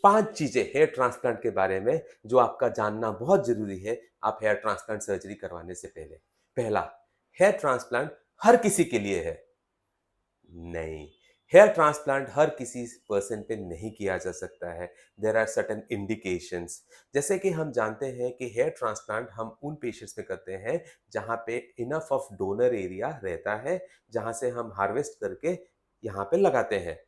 5 चीज़ें hair transplant के बारे में जो आपका जानना बहुत ज़रूरी है, आप हेयर ट्रांसप्लांट सर्जरी करवाने से पहले। पहला, हेयर ट्रांसप्लांट हर किसी के लिए है। नहीं, हेयर ट्रांसप्लांट हर किसी पर्सन पे नहीं किया जा सकता है। There are certain indications. जैसे कि हम जानते हैं कि हेयर ट्रांसप्लांट हम उन पेशेंट्स में करते हैं जहाँ पे इनफ ऑफ डोनर एरिया रहता है, जहाँ से हम हार्वेस्ट करके यहाँ पे लगाते हैं।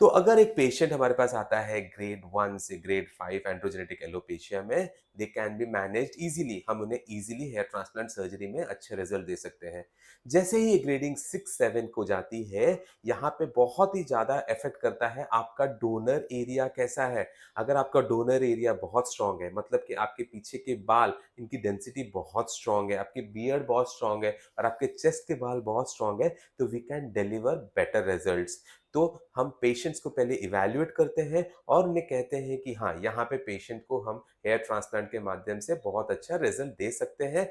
तो अगर एक पेशेंट हमारे पास आता है ग्रेड 1 से ग्रेड 5 एंड्रोजेनेटिक एलोपेशिया में, they can be managed easily. हम उन्हें इजीली हेयर ट्रांसप्लांट सर्जरी में अच्छे रिजल्ट दे सकते हैं। जैसे ही ये ग्रेडिंग 6-7 को जाती है, यहाँ पे बहुत ही ज़्यादा इफेक्ट करता है आपका डोनर एरिया कैसा है। अगर आपका डोनर एरिया बहुत स्ट्रांग है, मतलब कि आपके पीछे के बाल, इनकी डेंसिटी बहुत स्ट्रांग है, आपकी बियर्ड बहुत स्ट्रांग है और आपके चेस्ट के बाल बहुत स्ट्रांग है, तो we can deliver better results. तो हम पेशेंट्स को पहले इवैल्यूएट करते हैं और उन्हें कहते हैं कि हाँ, यहाँ पे पेशेंट को हम हेयर ट्रांसप्लांट के माध्यम से बहुत अच्छा रिजल्ट दे सकते हैं।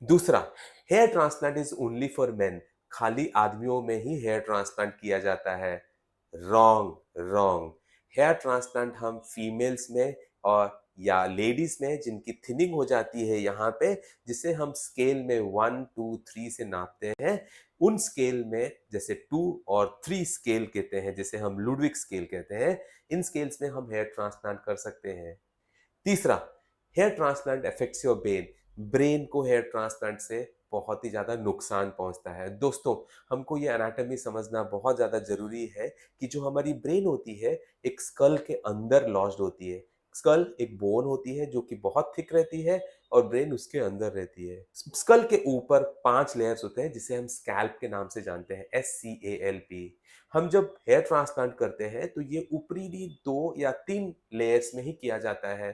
दूसरा, hair transplant is only for men. खाली आदमियों में ही हेयर ट्रांसप्लांट किया जाता है। Wrong, wrong. हेयर ट्रांसप्लांट हम फीमेल्स में और या लेडीज में जिनकी थिनिंग हो जाती है यहाँ पे, जिसे हम स्केल में 1 2 3 से नापते हैं, उन स्केल में जैसे 2 और 3 स्केल कहते हैं, जिसे हम लुडविक स्केल कहते हैं, इन स्केल्स में हम हेयर ट्रांसप्लांट कर सकते हैं। तीसरा, hair transplant affects your brain. Brain को हेयर ट्रांसप्लांट से बहुत ही ज्यादा नुकसान पहुंचता है। दोस्तों, हमको ये एनाटॉमी समझना बहुत ज्यादा जरूरी है कि जो हमारी ब्रेन होती है, एक स्कल के अंदर लॉज्ड होती है। स्कल एक बोन होती है जो कि बहुत थिक रहती है और ब्रेन उसके अंदर रहती है। स्कल के ऊपर 5 लेयर्स होते हैं जिसे हम स्कैल्प के नाम से जानते हैं, SCALP। हम जब हेयर ट्रांसप्लांट करते हैं तो ये ऊपरी 2 या 3 लेयर्स में ही किया जाता है।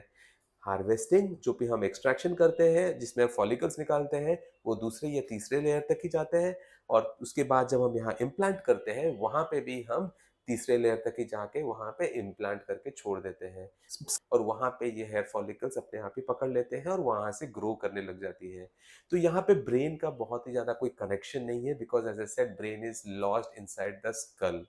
हार्वेस्टिंग, जो भी हम एक्सट्रैक्शन करते हैं जिसमें हम फॉलिकल्स निकालते हैं, वो दूसरे या तीसरे लेयर तक ही जाते हैं और उसके बाद जब हम यहाँ इम्प्लांट करते हैं वहां पे भी हम तीसरे लेयर तक ही जाके वहां पे इम्प्लांट करके छोड़ देते हैं और वहां पे ये हेयर फॉलिकल्स अपने आप ही पकड़ लेते हैं और वहां से ग्रो करने लग जाती है। तो यहाँ पे ब्रेन का बहुत ही ज्यादा कोई कनेक्शन नहीं है, because as I said brain is lost inside the skull.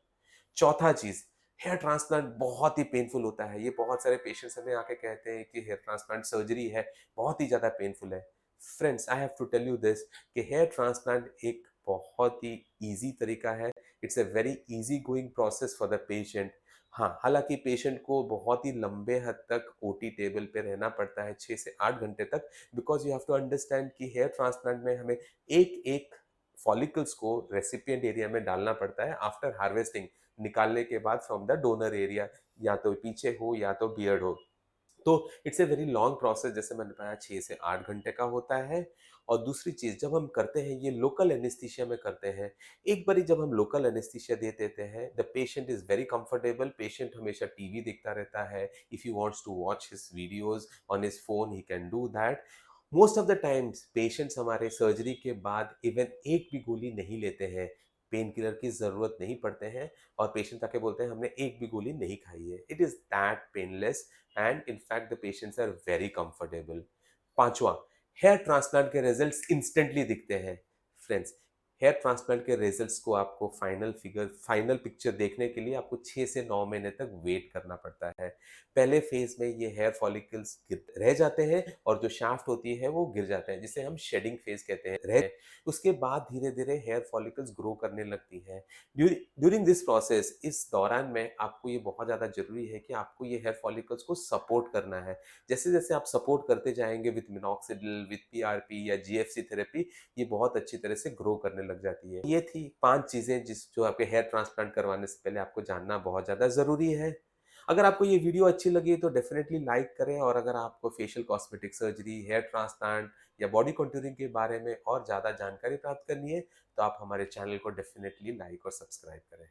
चौथा चीज, हेयर ट्रांसप्लांट बहुत ही पेनफुल होता है। ये बहुत सारे पेशेंट्स हमें आके कहते हैं कि हेयर ट्रांसप्लांट सर्जरी है, बहुत ही ज्यादा पेनफुल है। Friends, I have to tell you this कि हेयर ट्रांसप्लांट एक बहुत ही इजी तरीका है। It's a very easy going process for the patient. हाँ, हालांकि पेशेंट को बहुत ही लंबे हद तक ओटी टेबल पे रहना पड़ता है, 6 से 8 घंटे तक, because you have to understand कि हेयर ट्रांसप्लांट में हमें एक एक फॉलिकल्स को रेसिपिएंट एरिया में डालना पड़ता है आफ्टर हार्वेस्टिंग, निकालने के बाद फ्रॉम द डोनर एरिया, या तो पीछे हो या तो बियर्ड हो। तो it's a very long process, जैसे मैंने बताया 6 से 8 घंटे का होता है। और दूसरी चीज, जब हम करते हैं ये लोकल एनेस्थीसिया में करते हैं। एक बारी जब हम लोकल एनेस्थीसिया दे देते हैं, the patient is very comfortable. Patient हमेशा टीवी देखता रहता है। If you wants to watch his videos on his phone, he can do that. Most of the times patients हमारे सर्जरी के बाद इवन एक भी गोली नहीं लेते हैं। पेन किलर की जरूरत नहीं पड़ते हैं और पेशेंट आके बोलते हैं हमने एक भी गोली नहीं खाई है। It is that painless and in fact the patients are very comfortable। पांचवा, हेयर ट्रांसप्लांट के रिजल्ट्स इंस्टेंटली दिखते हैं। फ्रेंड्स, हेयर ट्रांसप्लांट के रिजल्ट्स को आपको फाइनल पिक्चर देखने के लिए आपको 6 से 9 महीने तक वेट करना पड़ता है। पहले फेज में ये हेयर फॉलिकल्स रह जाते हैं और जो शाफ्ट होती है वो गिर जाते हैं, जिसे हम शेडिंग फेज कहते हैं, रह। उसके बाद धीरे धीरे हेयर फॉलिकल्स ग्रो करने लगती है। ड्यूरिंग दिस प्रोसेस, इस दौरान में आपको ये बहुत ज़्यादा ज़रूरी है कि आपको ये हेयर फॉलिकल्स को सपोर्ट करना है। जैसे जैसे आप सपोर्ट करते जाएंगे विथ मिनॉक्सिडिल, विथ PRP या GFC थेरेपी, ये बहुत अच्छी तरह से ग्रो करने लग जाती है। ये थी 5 चीज़ें जो आपके हेयर ट्रांसप्लांट करवाने से पहले आपको जानना बहुत ज़्यादा ज़रूरी है। अगर आपको ये वीडियो अच्छी लगी तो डेफिनेटली लाइक करें, और अगर आपको facial cosmetic surgery, hair transplant या बॉडी कंटूरिंग के बारे में और ज़्यादा जानकारी प्राप्त करनी है, तो आप हमारे चैनल को डेफिनेटली लाइक और सब्सक्राइब करें।